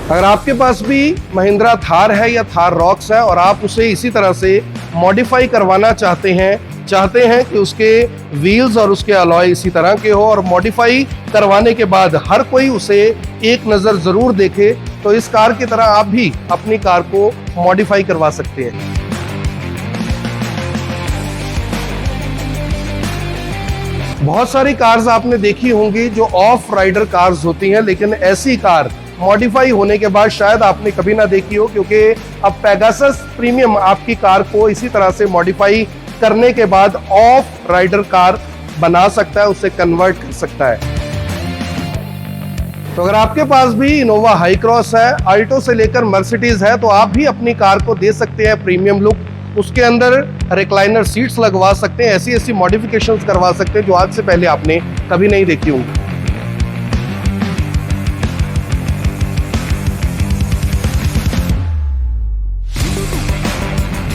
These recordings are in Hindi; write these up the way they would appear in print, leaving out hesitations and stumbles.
अगर आपके पास भी महिंद्रा थार है या थार रॉक्स है और आप उसे इसी तरह से मॉडिफाई करवाना चाहते हैं कि उसके व्हील्स और उसके अलॉय इसी तरह के हो और मॉडिफाई करवाने के बाद हर कोई उसे एक नज़र ज़रूर देखे, तो इस कार की तरह आप भी अपनी कार को मॉडिफाई करवा सकते हैं। बहुत सारी कार्स आपने देखी होंगी जो ऑफ राइडर कार्स होती हैं, लेकिन ऐसी कार मॉडिफाई होने के बाद शायद आपने कभी ना देखी हो, क्योंकि अब पेगासस प्रीमियम आपकी कार को इसी तरह से मॉडिफाई करने के बाद ऑफ राइडर कार बना सकता है, उसे कन्वर्ट कर सकता है। तो अगर आपके पास भी इनोवा हाई क्रॉस है, अल्टो से लेकर मर्सिडीज है, तो आप भी अपनी कार को दे सकते हैं प्रीमियम लुक। उसके अंदर रिक्लाइनर सीट्स लगवा सकते हैं, ऐसी ऐसी मॉडिफिकेशंस करवा सकते हैं जो आज से पहले आपने कभी नहीं देखी होंगी।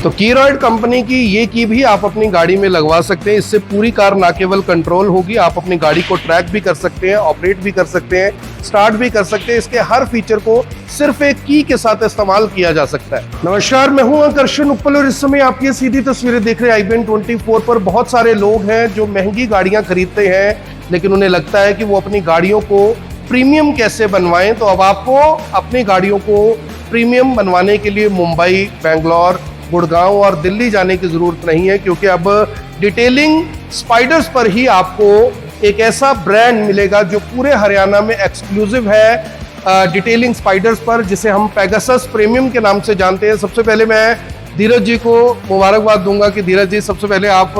तो कीरॉयड कंपनी की ये की भी आप अपनी गाड़ी में लगवा सकते हैं। इससे पूरी कार ना केवल कंट्रोल होगी, आप अपनी गाड़ी को ट्रैक भी कर सकते हैं, ऑपरेट भी कर सकते हैं, स्टार्ट भी कर सकते हैं। इसके हर फीचर को सिर्फ एक की के साथ इस्तेमाल किया जा सकता है। नमस्कार, मैं हूं आकर्षण उपल और इस समय आप ये सीधी तस्वीरें देख रहे हैं iBen24 पर। बहुत सारे लोग हैं जो महंगी गाड़ियां खरीदते हैं, लेकिन उन्हें लगता है कि वो अपनी गाड़ियों को प्रीमियम कैसे बनवाएं। तो अब आपको अपनी गाड़ियों को प्रीमियम बनवाने के लिए मुंबई, बेंगलोर, गुड़गांव और दिल्ली जाने की जरूरत नहीं है, क्योंकि अब डिटेलिंग स्पाइडर्स पर ही आपको एक ऐसा ब्रांड मिलेगा जो पूरे हरियाणा में एक्सक्लूसिव है। डिटेलिंग स्पाइडर्स पर, जिसे हम पेगासस प्रीमियम के नाम से जानते हैं। सबसे पहले मैं धीरज जी को मुबारकबाद दूंगा कि धीरज जी, सबसे पहले आप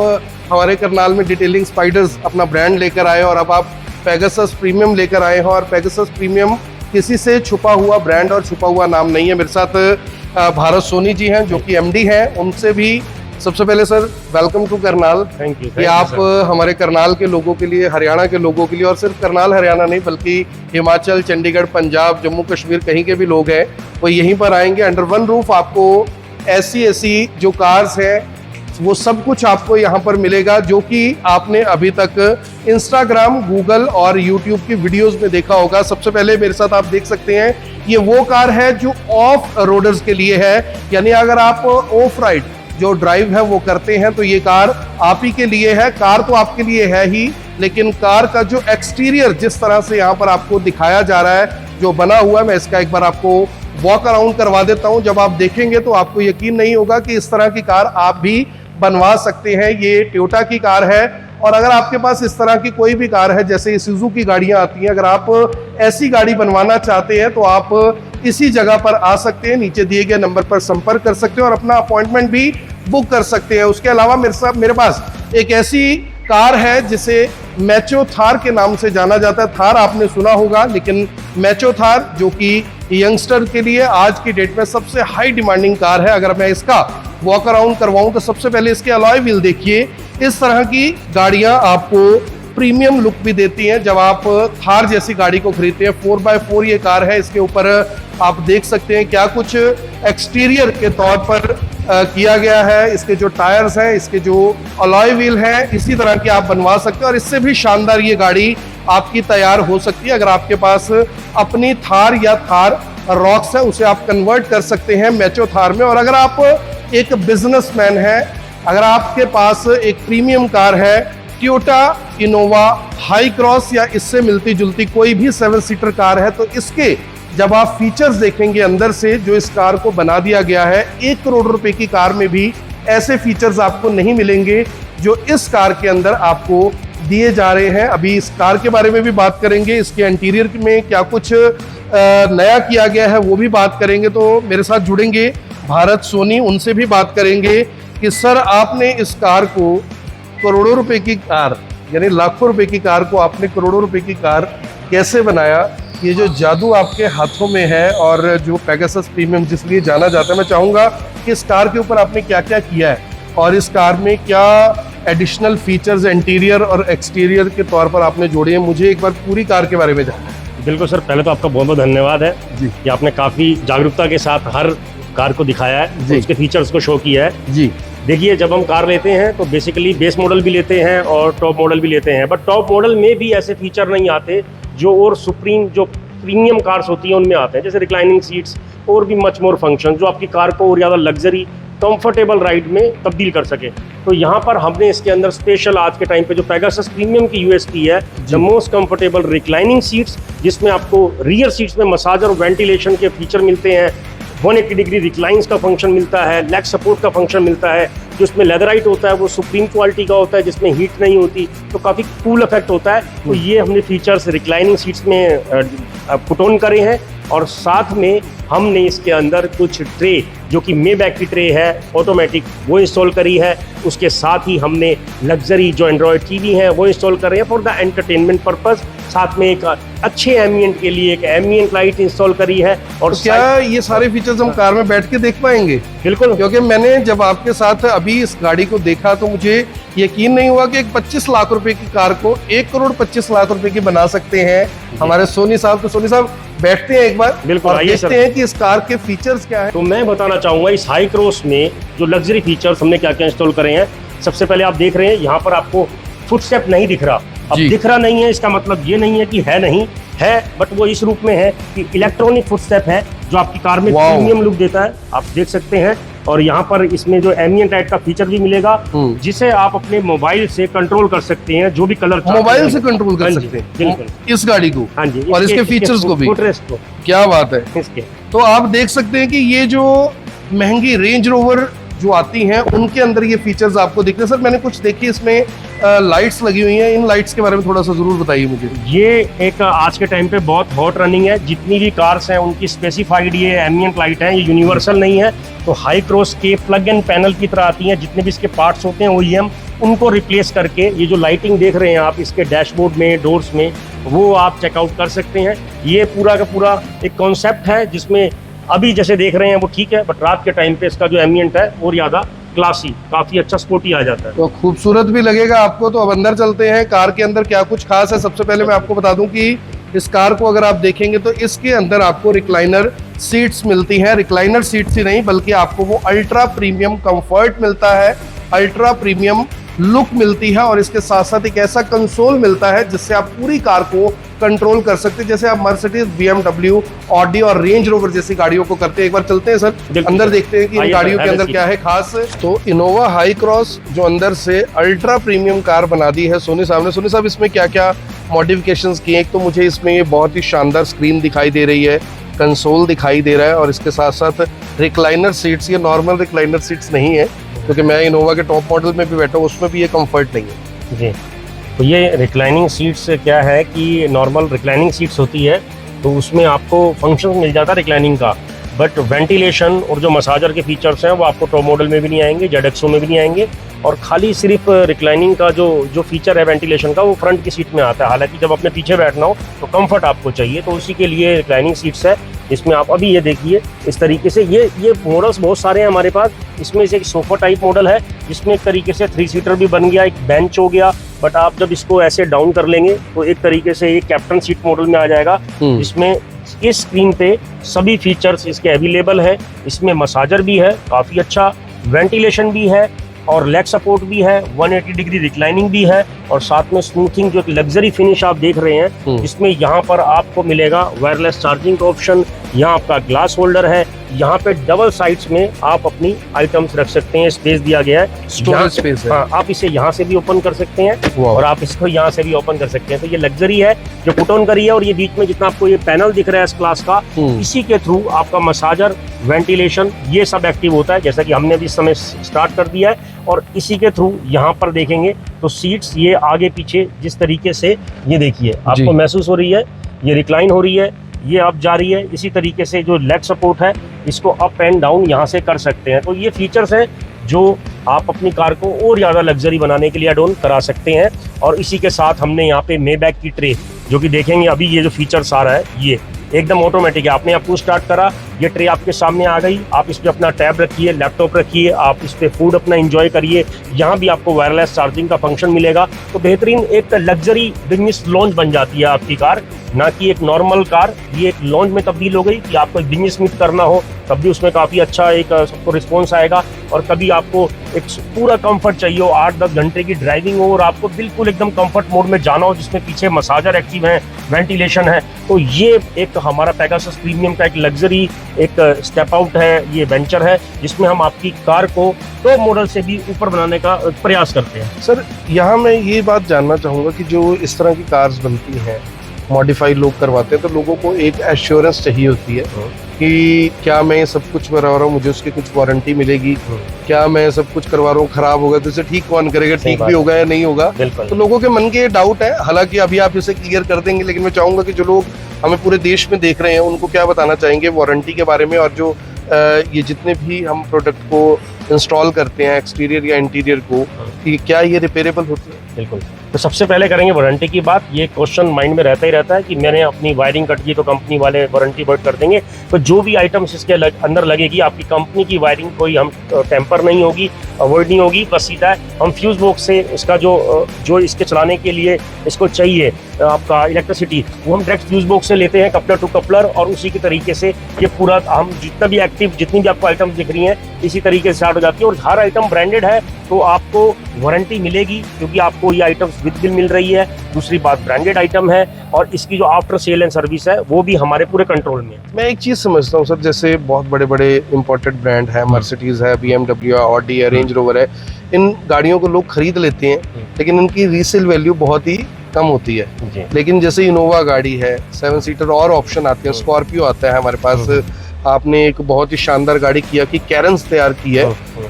हमारे करनाल में डिटेलिंग स्पाइडर्स अपना ब्रांड लेकर आए और अब आप पेगासस प्रीमियम लेकर आए हैं। और पेगासस प्रीमियम किसी से छुपा हुआ ब्रांड और छुपा हुआ नाम नहीं है। मेरे साथ भारत सोनी जी हैं जो कि एमडी हैं। उनसे भी सबसे पहले sir welcome to Karnal. Thank you कि आप हमारे करनाल के लोगों के लिए, हरियाणा के लोगों के लिए, और सिर्फ करनाल हरियाणा नहीं बल्कि हिमाचल, चंडीगढ़, पंजाब, जम्मू कश्मीर कहीं के भी लोग हैं वो यहीं पर आएंगे। अंडर वन रूफ आपको ऐसी जो कार्स हैं वो सब कुछ आपको यहाँ पर मिलेगा जो कि आपने अभी तक इंस्टाग्राम, गूगल और यूट्यूब की वीडियोस में देखा होगा। सबसे पहले मेरे साथ आप देख सकते हैं, ये वो कार है जो ऑफ रोडर्स के लिए है, यानी अगर आप ऑफ राइड जो ड्राइव है वो करते हैं तो ये कार आप ही के लिए है। कार तो आपके लिए है ही, लेकिन कार का जो एक्सटीरियर जिस तरह से यहाँ पर आपको दिखाया जा रहा है, जो बना हुआ है, मैं इसका एक बार आपको वॉक अराउंड करवा देता हूँ। जब आप देखेंगे तो आपको यकीन नहीं होगा कि इस तरह की कार आप भी बनवा सकते हैं। ये टोयोटा की कार है, और अगर आपके पास इस तरह की कोई भी कार है, जैसे सुजुकी की गाड़ियां आती हैं, अगर आप ऐसी गाड़ी बनवाना चाहते हैं तो आप इसी जगह पर आ सकते हैं, नीचे दिए गए नंबर पर संपर्क कर सकते हैं और अपना अपॉइंटमेंट भी बुक कर सकते हैं। उसके अलावा मेरे पास एक ऐसी कार है जिसे मैचो थार के नाम से जाना जाता है। थार आपने सुना होगा, लेकिन मैचो थार जो कि यंगस्टर के लिए आज की डेट में सबसे हाई डिमांडिंग कार है। अगर मैं इसका वॉक अराउंड करवाऊं तो सबसे पहले इसके अलॉय व्हील देखिए। इस तरह की गाड़ियां आपको प्रीमियम लुक भी देती हैं जब आप थार जैसी गाड़ी को खरीदते हैं। 4x4 ये कार है, इसके ऊपर आप देख सकते हैं क्या कुछ एक्सटीरियर के तौर पर किया गया है। इसके जो टायर्स हैं, इसके जो अलॉय व्हील है, इसी तरह की आप बनवा सकते हैं और इससे भी शानदार ये गाड़ी आपकी तैयार हो सकती है। अगर आपके पास अपनी थार या थार रॉक्स है, उसे आप कन्वर्ट कर सकते हैं मैचो थार में। और अगर आप एक बिजनेसमैन है, अगर आपके पास एक प्रीमियम कार है, टोयोटा इनोवा हाई क्रॉस या इससे मिलती जुलती कोई भी 7 सीटर कार है, तो इसके जब आप फीचर्स देखेंगे अंदर से जो इस कार को बना दिया गया है, 1 करोड़ रुपए की कार में भी ऐसे फीचर्स आपको नहीं मिलेंगे जो इस कार के अंदर आपको दिए जा रहे हैं। अभी इस कार के बारे में भी बात करेंगे, इसके इंटीरियर में क्या कुछ नया किया गया है वो भी बात करेंगे। तो मेरे साथ जुड़ेंगे भारत सोनी, उनसे भी बात करेंगे कि सर आपने इस कार को करोड़ों रुपए की कार, यानी लाखों रुपए की कार को आपने करोड़ों रुपए की कार कैसे बनाया। ये जो जादू आपके हाथों में है और जो पेगासस प्रीमियम जिसलिए जाना जाता है, मैं चाहूँगा कि इस कार के ऊपर आपने क्या क्या किया है और इस कार में क्या एडिशनल फीचर्स इंटीरियर और एक्सटीरियर के तौर पर आपने जोड़े हैं। मुझे एक बार पूरी कार के बारे में जानना। बिल्कुल सर, पहले तो आपका बहुत बहुत धन्यवाद है जी कि आपने काफ़ी जागरूकता के साथ हर कार को दिखाया है, जी, उसके फीचर्स को शो किया है। जी देखिए, जब हम कार लेते हैं तो बेसिकली बेस मॉडल भी लेते हैं और टॉप मॉडल भी लेते हैं, बट टॉप मॉडल में भी ऐसे फीचर नहीं आते जो और सुप्रीम जो प्रीमियम कार्स होती हैं उनमें आते हैं, जैसे रिक्लाइनिंग सीट्स और भी मच मोर फंक्शन जो आपकी कार को और ज़्यादा लग्जरी कंफर्टेबल राइड में तब्दील कर सके। तो यहाँ पर हमने इसके अंदर स्पेशल आज के टाइम पे जो पेगासस प्रीमियम की यूएसपी है, the most comfortable reclining seats, जिसमें आपको रियर सीट्स में मसाज और वेंटिलेशन के फीचर मिलते हैं, 180 डिग्री रिक्लाइंस का फंक्शन मिलता है, लेग सपोर्ट का फंक्शन मिलता है, जो इसमें लेदराइट होता है वो सुप्रीम क्वालिटी का होता है जिसमें हीट नहीं होती, तो काफ़ी कूल इफेक्ट होता है। तो ये हमने फीचर्स रिक्लाइनिंग सीट्स में पुट ऑन करे हैं। और साथ में हमने इसके अंदर कुछ ट्रे जो कि मेबैक की ट्रे है ऑटोमेटिक वो इंस्टॉल करी है। उसके साथ ही हमने लग्जरी जो एंड्रॉयड टीवी है वो इंस्टॉल कर रहे हैं फॉर द एंटरटेनमेंट पर्पस। साथ में एक अच्छे एम्बियंट के लिए एक एम्बियंट लाइट इंस्टॉल करी है। और तो क्या ये सारे फीचर्स हम कार में बैठ के देख पाएंगे? बिल्कुल, क्योंकि मैंने जब आपके साथ अभी इस गाड़ी को देखा तो मुझे यकीन नहीं हुआ कि एक 25 लाख रुपए की कार को 1,25,00,000 रुपए की बना सकते हैं हमारे सोनी साहब। तो सोनी साहब बैठते हैं एक बार बिल्कुल, और देखते हैं कि इस कार के फीचर्स क्या है। तो मैं बताना चाहूँगा इस हाई क्रॉस में जो लग्जरी फीचर्स हमने क्या क्या इंस्टॉल करे हैं। सबसे पहले आप देख रहे हैं यहाँ पर आपको फुटस्टेप नहीं दिख रहा। अब दिख रहा नहीं है इसका मतलब ये नहीं है कि है नहीं है, बट वो इस रूप में है कि इलेक्ट्रॉनिक फुटस्टेप है जो आपकी कार में प्रीमियम लुक देता है, आप देख सकते हैं। और यहाँ पर इसमें जो एम्बियंट लाइट का फीचर भी मिलेगा जिसे आप अपने मोबाइल से कंट्रोल कर सकते हैं, जो भी कलर मोबाइल से कंट्रोल कर सकते हैं बिल्कुल इस गाड़ी को। हाँ जी, और इसके फीचर्स को भी। फुटरेस्ट को, क्या बात है इसके। तो आप देख सकते हैं कि ये जो महंगी रेंज रोवर जो आती हैं उनके अंदर ये फीचर्स आपको दिखते हैं। सर मैंने कुछ देखी इसमें लाइट्स लगी हुई हैं, इन लाइट्स के बारे में थोड़ा सा जरूर बताइए मुझे। ये एक आज के टाइम पे बहुत हॉट रनिंग है। जितनी भी कार्स हैं उनकी स्पेसिफाइड ये एम्बियंट लाइट है, ये यूनिवर्सल नहीं है। तो हाई क्रॉस के प्लग एंड पैनल की तरह आती हैं, जितने भी इसके पार्ट्स होते हैं OEM उनको रिप्लेस करके ये जो लाइटिंग देख रहे हैं आप इसके डैशबोर्ड में, डोर्स में, वो आप चेकआउट कर सकते हैं। ये पूरा का पूरा एक कॉन्सेप्ट है जिसमें अभी जैसे देख रहे हैं वो ठीक है, बट रात के टाइम पे इसका जो एम्बियंट है और ज़्यादा क्लासी, काफी अच्छा स्पोर्टी आ जाता है। तो खूबसूरत भी लगेगा आपको। तो अब अंदर चलते हैं, कार के अंदर क्या कुछ खास है। सबसे पहले मैं आपको बता दूं कि इस कार को अगर आप देखेंगे तो इसके अंदर आपको रिक्लाइनर सीट्स मिलती हैं। रिक्लाइनर सीट्स ही नहीं बल्कि आपको वो अल्ट्रा प्रीमियम कंफर्ट मिलता है, अल्ट्रा प्रीमियम लुक मिलती है, और इसके साथ साथ एक ऐसा कंसोल मिलता है जिससे आप पूरी कार को कंट्रोल कर सकते हैं, जैसे आप मर्सिडीज, BMW, ऑडी और रेंज रोवर जैसी गाड़ियों को करते हैं। एक बार चलते हैं सर अंदर, देखते हैं कि इन गाड़ियों के अंदर क्या है खास। तो इनोवा हाई क्रॉस जो अंदर से अल्ट्रा प्रीमियम कार बना दी है सोनी साहब ने। सोनी साहब इसमें क्या क्या मॉडिफिकेशंस किए? एक तो मुझे इसमें ये बहुत ही शानदार स्क्रीन दिखाई दे रही है, कंसोल दिखाई दे रहा है, और इसके साथ साथ रिक्लाइनर सीट्स। ये नॉर्मल रिक्लाइनर सीट्स नहीं है, क्योंकि मैं इनोवा के टॉप मॉडल में भी बैठा हूँ, उसमें भी ये कंफर्ट नहीं है जी। तो ये रिक्लाइनिंग सीट्स क्या है कि नॉर्मल रिक्लाइनिंग सीट्स होती है तो उसमें आपको फंक्शन मिल जाता है रिक्लाइनिंग का, बट वेंटिलेशन और जो मसाजर के फीचर्स हैं वो आपको टॉप मॉडल में भी नहीं आएंगे, ZXO में भी नहीं आएंगे। और खाली सिर्फ रिक्लाइनिंग का जो फीचर है वेंटिलेशन का वो फ्रंट की सीट में आता है। हालांकि जब अपने पीछे बैठना हो तो कंफर्ट आपको चाहिए, तो उसी के लिए रिक्लाइनिंग सीट्स है। इसमें आप अभी ये देखिए इस तरीके से ये मॉडल्स बहुत सारे हैं हमारे पास। इसमें से एक सोफा टाइप मॉडल है जिसमें एक तरीके से 3 सीटर भी बन गया, एक बेंच हो गया, बट आप जब इसको ऐसे डाउन कर लेंगे तो एक तरीके से एक कैप्टन सीट मॉडल में आ जाएगा, जिसमें इस स्क्रीन पे सभी फीचर्स इसके अवेलेबल है। इसमें मसाजर भी है, काफ़ी अच्छा वेंटिलेशन भी है, और लेग सपोर्ट भी है, 180 डिग्री रिक्लाइनिंग भी है, और साथ में स्मूथिंग जो एक लग्जरी फिनिश आप देख रहे हैं, इसमें यहाँ पर आपको मिलेगा वायरलेस चार्जिंग का ऑप्शन। यहाँ आपका ग्लास होल्डर है, यहाँ पे डबल साइड्स में आप अपनी आइटम्स रख सकते हैं, स्पेस दिया गया है, स्टोरेज स्पेस है। हाँ, आप इसे यहाँ से भी ओपन कर सकते हैं और आप इसको यहाँ से भी ओपन कर सकते हैं। तो ये लग्जरी है जो पुट ऑन करी है। और ये बीच में जितना आपको ये पैनल दिख रहा है इस क्लास का, इसी के थ्रू आपका मसाजर, वेंटिलेशन, ये सब एक्टिव होता है, जैसा कि हमने भी इस समय स्टार्ट कर दिया है। और इसी के थ्रू यहाँ पर देखेंगे तो सीट्स ये आगे पीछे जिस तरीके से ये देखिए आपको महसूस हो रही है, ये रिक्लाइन हो रही है, ये अप जा रही है। इसी तरीके से जो लेग सपोर्ट है इसको अप एंड डाउन यहाँ से कर सकते हैं। तो ये फीचर्स हैं जो आप अपनी कार को और ज़्यादा लग्जरी बनाने के लिए ऐड ऑन करा सकते हैं। और इसी के साथ हमने यहाँ पे मेबैक की ट्रे जो कि देखेंगे अभी, ये जो फीचर्स आ रहा है ये एकदम ऑटोमेटिक है। आपने आपको स्टार्ट करा, ये ट्रे आपके सामने आ गई, आप इस पर अपना टैब रखिए, लैपटॉप रखिए, आप इस पर फूड अपना एंजॉय करिए। यहाँ भी आपको वायरलेस चार्जिंग का फंक्शन मिलेगा। तो बेहतरीन एक लग्जरी बिजनेस लॉन्च बन जाती है आपकी कार, ना कि एक नॉर्मल कार। ये एक लॉन्च में तब्दील हो गई कि आपको एक बिजनेस मीट करना हो तब भी उसमें काफ़ी अच्छा एक सबको रिस्पॉन्स आएगा। और कभी आपको एक पूरा कंफर्ट चाहिए हो, 8-10 घंटे की ड्राइविंग हो और आपको बिल्कुल एकदम कंफर्ट मोड में जाना हो, जिसमें पीछे मसाजर एक्टिव है, वेंटिलेशन है, तो ये एक हमारा पेगासस प्रीमियम का एक लग्जरी एक स्टेप आउट है, ये वेंचर है जिसमें हम आपकी कार को टॉप मॉडल से भी ऊपर बनाने का प्रयास करते हैं। सर यहाँ मैं ये बात जानना चाहूँगा कि जो इस तरह की कार्स बनती हैं, मॉडिफाई लोग करवाते हैं, तो लोगों को एक एश्योरेंस चाहिए होती है कि क्या मैं सब कुछ करवा रहा हूँ, मुझे उसकी कुछ वारंटी मिलेगी, क्या मैं सब कुछ करवा रहा हूँ खराब होगा तो इसे ठीक कौन करेगा, ठीक भी होगा या नहीं होगा। तो लोगों के मन के डाउट है, हालांकि अभी आप इसे क्लियर कर देंगे, लेकिन मैं चाहूंगा कि जो लोग हमें पूरे देश में देख रहे हैं उनको क्या बताना चाहेंगे वारंटी के बारे में, और जो ये जितने भी हम प्रोडक्ट को इंस्टॉल करते हैं एक्सटीरियर या इंटीरियर को, कि क्या ये रिपेयरेबल होती है? बिल्कुल। तो सबसे पहले करेंगे वारंटी की बात। ये क्वेश्चन माइंड में रहता ही रहता है कि मैंने अपनी वायरिंग कट की तो कंपनी वाले वारंटी वर्ड कर देंगे, तो जो भी आइटम्स इसके अंदर लगेगी आपकी कंपनी की वायरिंग कोई हम टेम्पर नहीं होगी, अवॉइड नहीं होगी, बस सीधा हम फ्यूज बॉक्स से इसका जो इसके चलाने के लिए इसको चाहिए आपका इलेक्ट्रिसिटी, वो हम डायरेक्ट फ्यूज बॉक्स से लेते हैं, कपलर टू कपलर, और उसी के तरीके से ये पूरा हम जितना भी एक्टिव जितनी भी आपको आइटम्स दिख रही हैं इसी तरीके से स्टार्ट हो जाती है। और हर आइटम ब्रांडेड है तो आपको वारंटी मिलेगी, क्योंकि आपको ये आइटम्स विद बिल मिल रही है। दूसरी बात, ब्रांडेड आइटम है और इसकी जो आफ्टर सेल एंड सर्विस है वो भी हमारे पूरे कंट्रोल में है। मैं एक चीज समझता हूँ सर, जैसे बहुत बड़े बड़े इंपोर्टेड ब्रांड है, मर्सिडीज है, BMW है, ऑडी है, रेंज रोवर है, इन गाड़ियों को लोग खरीद लेते हैं लेकिन इनकी रीसेल वैल्यू बहुत ही कम होती है। लेकिन जैसे इनोवा गाड़ी है, 7 सीटर और ऑप्शन आते हैं, स्कॉर्पियो आता है हमारे पास, आपने एक बहुत ही शानदार गाड़ी किया कि कैरेंस तैयार की है,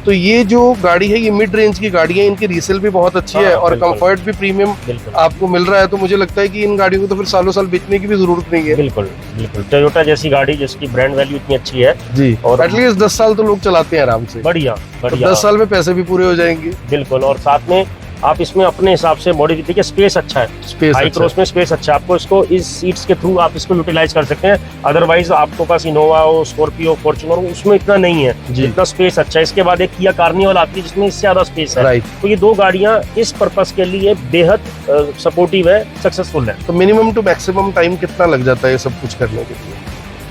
तो ये जो गाड़ी है ये मिड रेंज की गाड़ी है, इनकी रीसेल भी बहुत अच्छी है और कंफर्ट भी प्रीमियम आपको मिल रहा है, तो मुझे लगता है कि इन गाड़ियों को तो फिर सालों साल बेचने की भी जरूरत नहीं है। बिल्कुल बिल्कुल, टोयोटा जैसी गाड़ी जिसकी ब्रांड वैल्यू इतनी अच्छी है जी, और एटलीस्ट 10 साल तो लोग चलाते हैं आराम से। बढ़िया बढ़िया, 10 साल में पैसे भी पूरे हो जाएंगे। बिल्कुल, और साथ में आप इसमें अपने हिसाब से मॉडिफाई, देखिए स्पेस अच्छा है, स्पेस हाई क्रॉस में स्पेस अच्छा है, आपको इसको इस सीट्स के थ्रू आप इसको यूटिलाइज कर सकते हैं। अदरवाइज आपको पास इनोवा हो, स्कॉर्पियो, फॉर्च्यूनर हो, उसमें इतना नहीं है, इतना स्पेस अच्छा है। इसके बाद एक किया कार्निवल आती है जिसमें इससे ज्यादा स्पेस है। तो ये दो गाड़ियां इस पर्पस के लिए बेहद सपोर्टिव है, सक्सेसफुल है। तो मिनिमम टू मैक्सिमम टाइम कितना लग जाता है ये सब कुछ करने के लिए?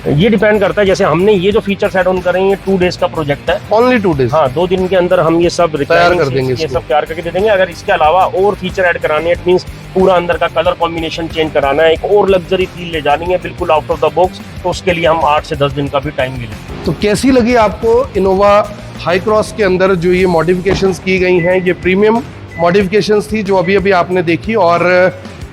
ये डिपेंड करता है, जैसे हमने ये जो फीचर्स ऐड ऑन करे हैं, ये 2 डेज का प्रोजेक्ट है, ओनली 2 डेज। हाँ, 2 दिन के अंदर हम ये सब तैयार कर देंगे, ये सब तैयार करके दे देंगे। अगर इसके अलावा और फीचर ऐड कराने हैं, इट मींस पूरा अंदर का कलर कॉम्बिनेशन चेंज कराना है, एक और लग्जरी फील ले जानी है बिल्कुल आउट ऑफ द बॉक्स, तो उसके लिए हम 8 से 10 दिन का भी टाइम मिलेगा। तो कैसी लगी आपको इनोवा हाई क्रॉस के अंदर जो ये मॉडिफिकेशंस की गई हैं? ये प्रीमियम मॉडिफिकेशंस थी जो अभी अभी आपने देखी, और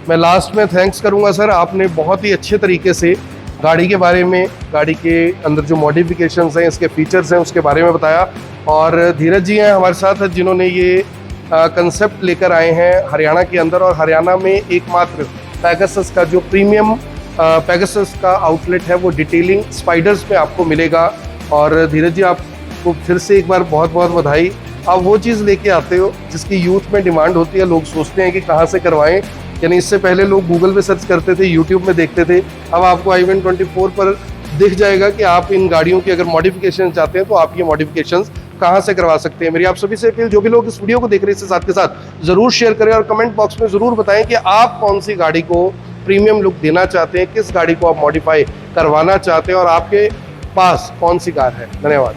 मैं लास्ट में थैंक्स करूंगा सर, आपने बहुत ही अच्छे तरीके से गाड़ी के बारे में, गाड़ी के अंदर जो मॉडिफिकेशंस हैं, इसके फीचर्स हैं, उसके बारे में बताया। और धीरज जी हैं हमारे साथ जिन्होंने ये कंसेप्ट लेकर आए हैं हरियाणा के अंदर, और हरियाणा में एकमात्र पेगासस का जो प्रीमियम पेगासस का आउटलेट है वो डिटेलिंग स्पाइडर्स में आपको मिलेगा। और धीरज जी, आपको फिर से एक बार बहुत बहुत बधाई। आप वो चीज़ लेके आते हो जिसकी यूथ में डिमांड होती है, लोग सोचते हैं कि कहाँ से करवाएं, यानी इससे पहले लोग गूगल पे सर्च करते थे, यूट्यूब में देखते थे, अब आपको i24 पर दिख जाएगा कि आप इन गाड़ियों की अगर मॉडिफिकेशन चाहते हैं तो आप ये मॉडिफिकेशन कहाँ से करवा सकते हैं। मेरी आप सभी से अपील, जो भी लोग इस वीडियो को देख रहे हैं इसके साथ के साथ जरूर शेयर करें और कमेंट बॉक्स में जरूर बताएं कि आप कौन सी गाड़ी को प्रीमियम लुक देना चाहते हैं, किस गाड़ी को आप मॉडिफाई करवाना चाहते हैं और आपके पास कौन सी कार है। धन्यवाद।